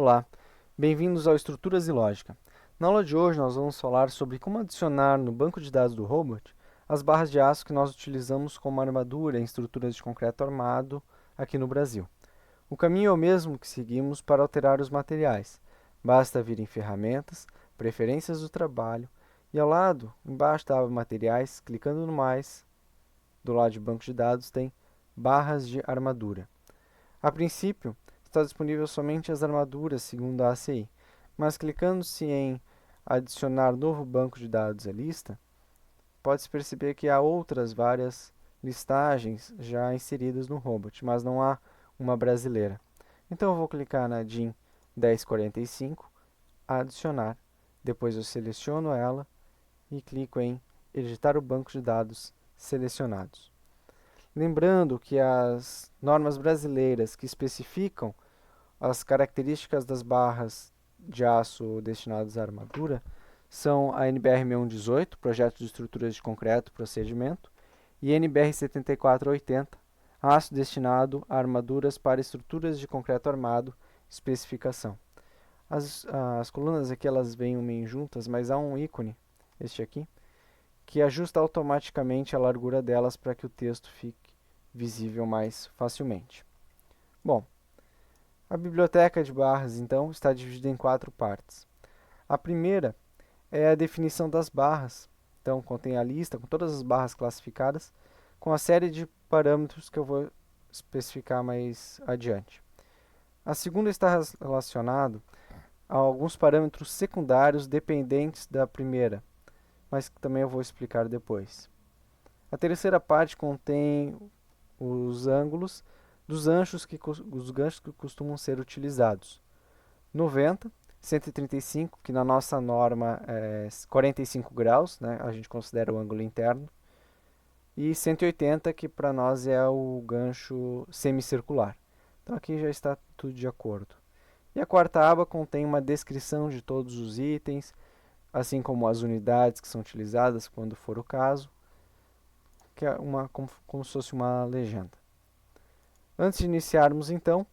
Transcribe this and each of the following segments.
Olá, bem-vindos ao Estruturas e Lógica. Na aula de hoje nós vamos falar sobre como adicionar no banco de dados do Robot as barras de aço que nós utilizamos como armadura em estruturas de concreto armado aqui no Brasil. O caminho é o mesmo que seguimos para alterar os materiais. Basta vir em Ferramentas, Preferências do Trabalho e ao lado, embaixo da aba Materiais, clicando no mais, do lado de Banco de Dados tem Barras de Armadura. A princípio, está disponível somente as armaduras segundo a ACI, mas clicando-se em adicionar novo banco de dados à lista, pode-se perceber que há outras várias listagens já inseridas no Robot, mas não há uma brasileira. Então eu vou clicar na DIN 1045, adicionar, depois eu seleciono ela e clico em editar o banco de dados selecionados. Lembrando que as normas brasileiras que especificam as características das barras de aço destinadas à armadura são a NBR 6118, Projeto de Estruturas de Concreto, Procedimento, e NBR 7480, Aço destinado a armaduras para estruturas de concreto armado, Especificação. As colunas aqui elas vêm meio juntas, mas há um ícone, este aqui, que ajusta automaticamente a largura delas para que o texto fique visível mais facilmente. Bom, a biblioteca de barras, então, está dividida em 4 partes. A primeira é a definição das barras. Então, contém a lista com todas as barras classificadas, com a série de parâmetros que eu vou especificar mais adiante. A segunda está relacionada a alguns parâmetros secundários dependentes da primeira, mas que também eu vou explicar depois. A terceira parte contém os ângulos dos os ganchos que costumam ser utilizados. 90, 135, que na nossa norma é 45 graus, né? A gente considera o ângulo interno, e 180, que para nós é o gancho semicircular. Então aqui já está tudo de acordo. E a quarta aba contém uma descrição de todos os itens, assim como as unidades que são utilizadas quando for o caso, que é como se fosse uma legenda. Antes de iniciarmos, então,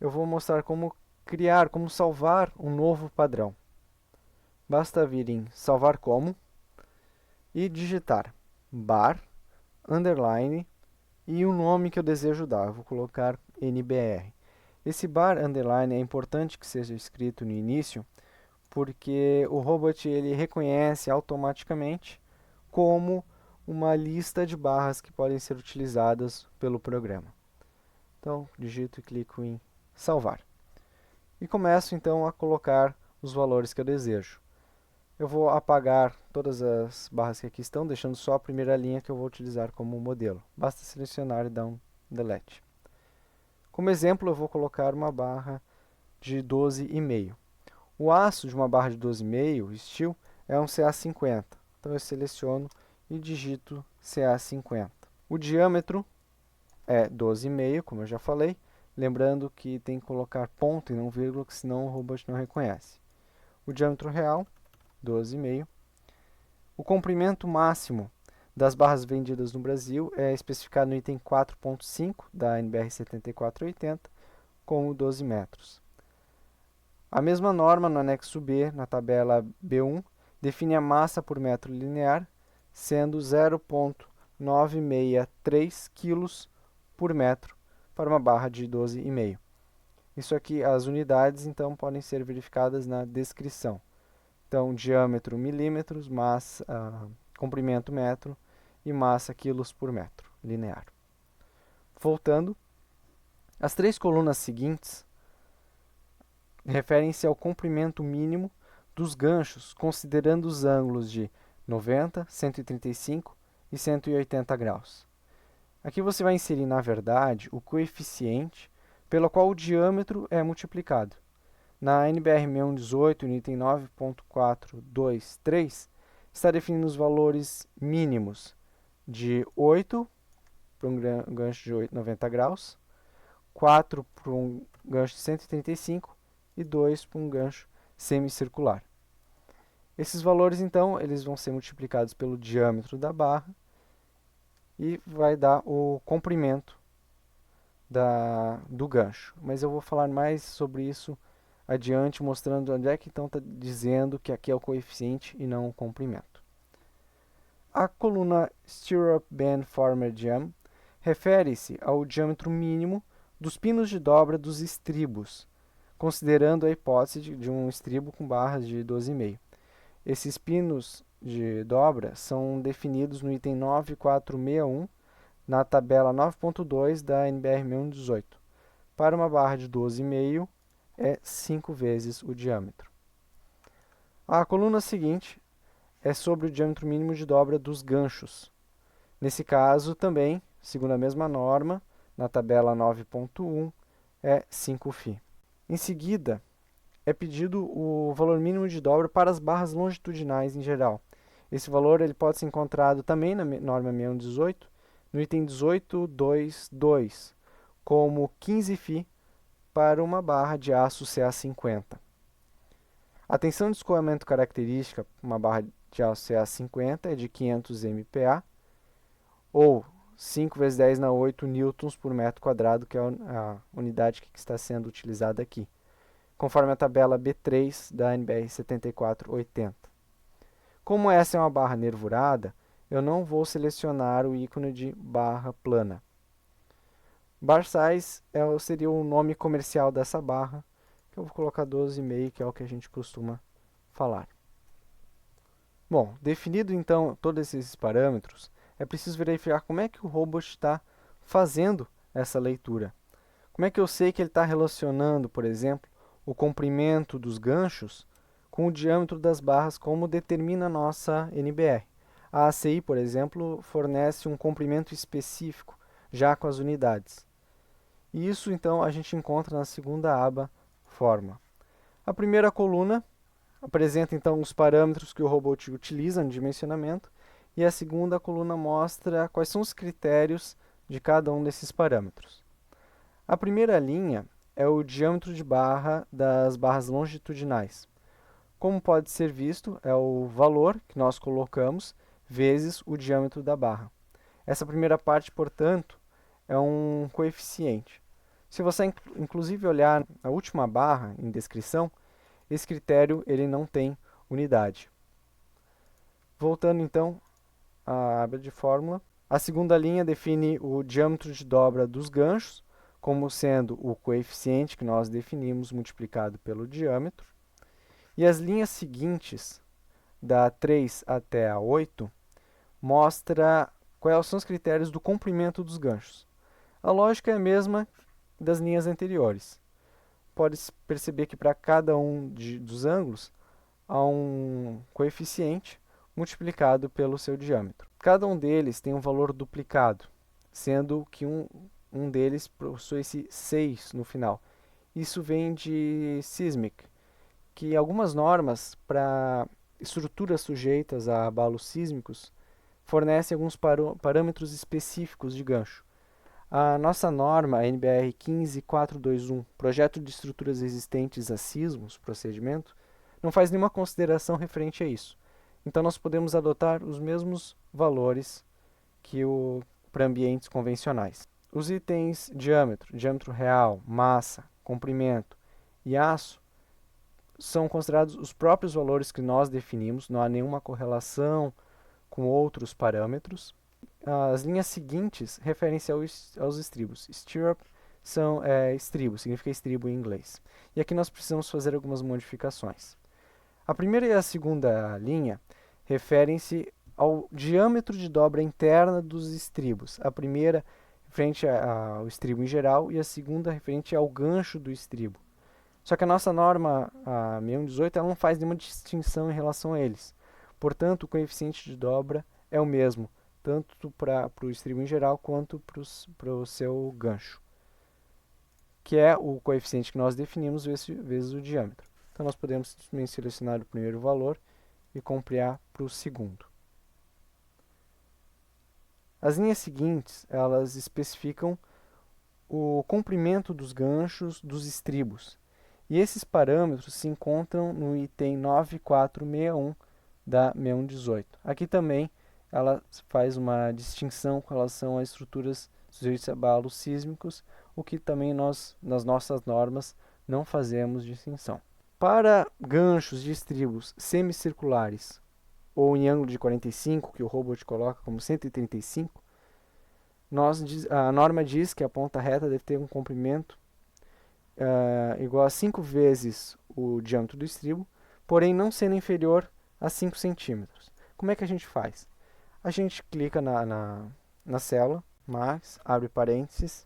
eu vou mostrar como criar, como salvar um novo padrão. Basta vir em Salvar Como e digitar bar, underline e o nome que eu desejo dar. Eu vou colocar NBR. Esse bar, underline, é importante que seja escrito no início, porque o robot ele reconhece automaticamente como uma lista de barras que podem ser utilizadas pelo programa. Então, digito e clico em salvar. E começo então a colocar os valores que eu desejo. Eu vou apagar todas as barras que aqui estão, deixando só a primeira linha que eu vou utilizar como modelo. Basta selecionar e dar um delete. Como exemplo, eu vou colocar uma barra de 12,5. O aço de uma barra de 12,5, steel, é um CA50. Então eu seleciono e digito CA50. O diâmetro é 12,5, como eu já falei. Lembrando que tem que colocar ponto e não vírgula, que senão o robot não reconhece. O diâmetro real, 12,5. O comprimento máximo das barras vendidas no Brasil é especificado no item 4.5 da NBR 7480, como 12 metros. A mesma norma no anexo B, na tabela B1, define a massa por metro linear, sendo 0,963 kg por metro para uma barra de 12,5. Isso aqui, as unidades, então, podem ser verificadas na descrição. Então, diâmetro milímetros, massa, comprimento metro e massa quilos por metro linear. Voltando, as 3 colunas seguintes referem-se ao comprimento mínimo dos ganchos, considerando os ângulos de 90, 135 e 180 graus. Aqui você vai inserir, na verdade, o coeficiente pelo qual o diâmetro é multiplicado. Na NBR 6118, no item 9.423, está definindo os valores mínimos de 8 para um gancho de 90 graus, 4 para um gancho de 135 e 2 para um gancho semicircular. Esses valores, então, eles vão ser multiplicados pelo diâmetro da barra e vai dar o comprimento do gancho. Mas eu vou falar mais sobre isso adiante, mostrando onde é que então está dizendo que aqui é o coeficiente e não o comprimento. A coluna Stirrup Band Former Jam refere-se ao diâmetro mínimo dos pinos de dobra dos estribos, considerando a hipótese de um estribo com barras de 12,5. Esses pinos de dobra são definidos no item 9461, na tabela 9.2 da NBR 6118. Para uma barra de 12,5, é 5 vezes o diâmetro. A coluna seguinte é sobre o diâmetro mínimo de dobra dos ganchos. Nesse caso, também, segundo a mesma norma, na tabela 9.1, é 5φ. Em seguida, é pedido o valor mínimo de dobra para as barras longitudinais em geral. Esse valor ele pode ser encontrado também na norma 6118, no item 18.2.2, como 15φ para uma barra de aço CA50. A tensão de escoamento característica para uma barra de aço CA50 é de 500 MPa, ou 5 vezes 10 na 8 newtons por metro quadrado, que é a unidade que está sendo utilizada aqui, conforme a tabela B3 da NBR 7480. Como essa é uma barra nervurada, eu não vou selecionar o ícone de barra plana. Bar size seria o nome comercial dessa barra, que eu vou colocar 12,5, que é o que a gente costuma falar. Bom, definido então todos esses parâmetros, é preciso verificar como é que o robot está fazendo essa leitura. Como é que eu sei que ele está relacionando, por exemplo, o comprimento dos ganchos com o diâmetro das barras, como determina a nossa NBR. A ACI, por exemplo, fornece um comprimento específico, já com as unidades. E isso, então, a gente encontra na segunda aba, Forma. A primeira coluna apresenta, então, os parâmetros que o robot utiliza no dimensionamento, e a segunda coluna mostra quais são os critérios de cada um desses parâmetros. A primeira linha é o diâmetro de barra das barras longitudinais. Como pode ser visto, é o valor que nós colocamos vezes o diâmetro da barra. Essa primeira parte, portanto, é um coeficiente. Se você inclusive olhar a última barra em descrição, esse critério ele não tem unidade. Voltando então à aba de fórmula, a segunda linha define o diâmetro de dobra dos ganchos, como sendo o coeficiente que nós definimos multiplicado pelo diâmetro. E as linhas seguintes, da 3 até a 8, mostra quais são os critérios do comprimento dos ganchos. A lógica é a mesma das linhas anteriores. Pode-se perceber que para cada um dos ângulos há um coeficiente multiplicado pelo seu diâmetro. Cada um deles tem um valor duplicado, sendo que um deles possui esse 6 no final. Isso vem de SISMIC, que algumas normas para estruturas sujeitas a abalos sísmicos fornecem alguns parâmetros específicos de gancho. A nossa norma, a NBR 15421, Projeto de Estruturas Resistentes a Sismos, procedimento, não faz nenhuma consideração referente a isso. Então, nós podemos adotar os mesmos valores que para ambientes convencionais. Os itens diâmetro real, massa, comprimento e aço são considerados os próprios valores que nós definimos, não há nenhuma correlação com outros parâmetros. As linhas seguintes referem-se aos estribos. Stirrup estribo, significa estribo em inglês. E aqui nós precisamos fazer algumas modificações. A primeira e a segunda linha referem-se ao diâmetro de dobra interna dos estribos. A primeira referente ao estribo em geral e a segunda referente ao gancho do estribo. Só que a nossa norma, a 6118, ela não faz nenhuma distinção em relação a eles. Portanto, o coeficiente de dobra é o mesmo, tanto para o estribo em geral quanto para o seu gancho, que é o coeficiente que nós definimos vezes o diâmetro. Então, nós podemos também selecionar o primeiro valor e comprar para o segundo. As linhas seguintes, elas especificam o comprimento dos ganchos dos estribos. E esses parâmetros se encontram no item 9461 da 6118. Aqui também ela faz uma distinção com relação a estruturas sujeitas a abalos sísmicos, o que também nós, nas nossas normas, não fazemos distinção. Para ganchos de estribos semicirculares ou em ângulo de 45, que o robot coloca como 135, a norma diz que a ponta reta deve ter um comprimento igual a 5 vezes o diâmetro do estribo, porém não sendo inferior a 5 centímetros. Como é que a gente faz? A gente clica na célula, mais, abre parênteses,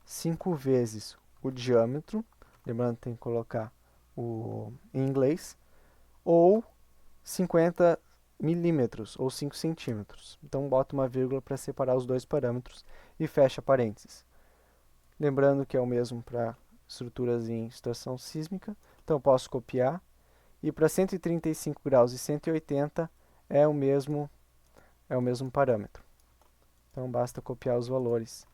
5 vezes o diâmetro, lembrando que tem que colocar em inglês, ou 50 milímetros, ou 5 centímetros. Então, bota uma vírgula para separar os dois parâmetros e fecha parênteses. Lembrando que é o mesmo para estruturas em situação sísmica, então eu posso copiar, e para 135 graus e 180 é o mesmo parâmetro. Então basta copiar os valores.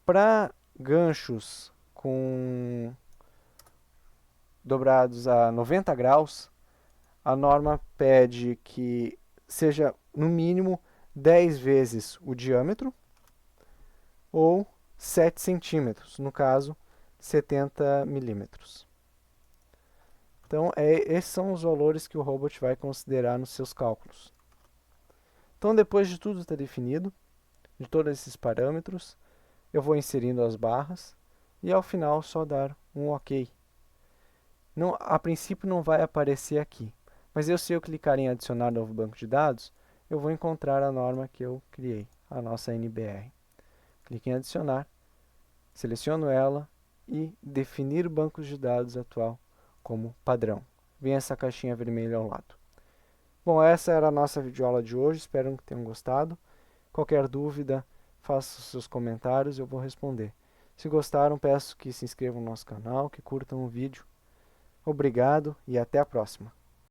Para ganchos dobrados a 90 graus, a norma pede que seja no mínimo 10 vezes o diâmetro ou 7 centímetros, no caso 70 milímetros. Então esses são os valores que o robot vai considerar nos seus cálculos. Então depois de tudo estar definido, de todos esses parâmetros, eu vou inserindo as barras e ao final só dar um OK. A princípio não vai aparecer aqui, mas se eu clicar em adicionar novo banco de dados, eu vou encontrar a norma que eu criei, a nossa NBR. Clique em adicionar, seleciono ela e definir o banco de dados atual como padrão. Vem essa caixinha vermelha ao lado. Bom, essa era a nossa videoaula de hoje, espero que tenham gostado. Qualquer dúvida, faça os seus comentários e eu vou responder. Se gostaram, peço que se inscrevam no nosso canal, que curtam o vídeo. Obrigado e até a próxima.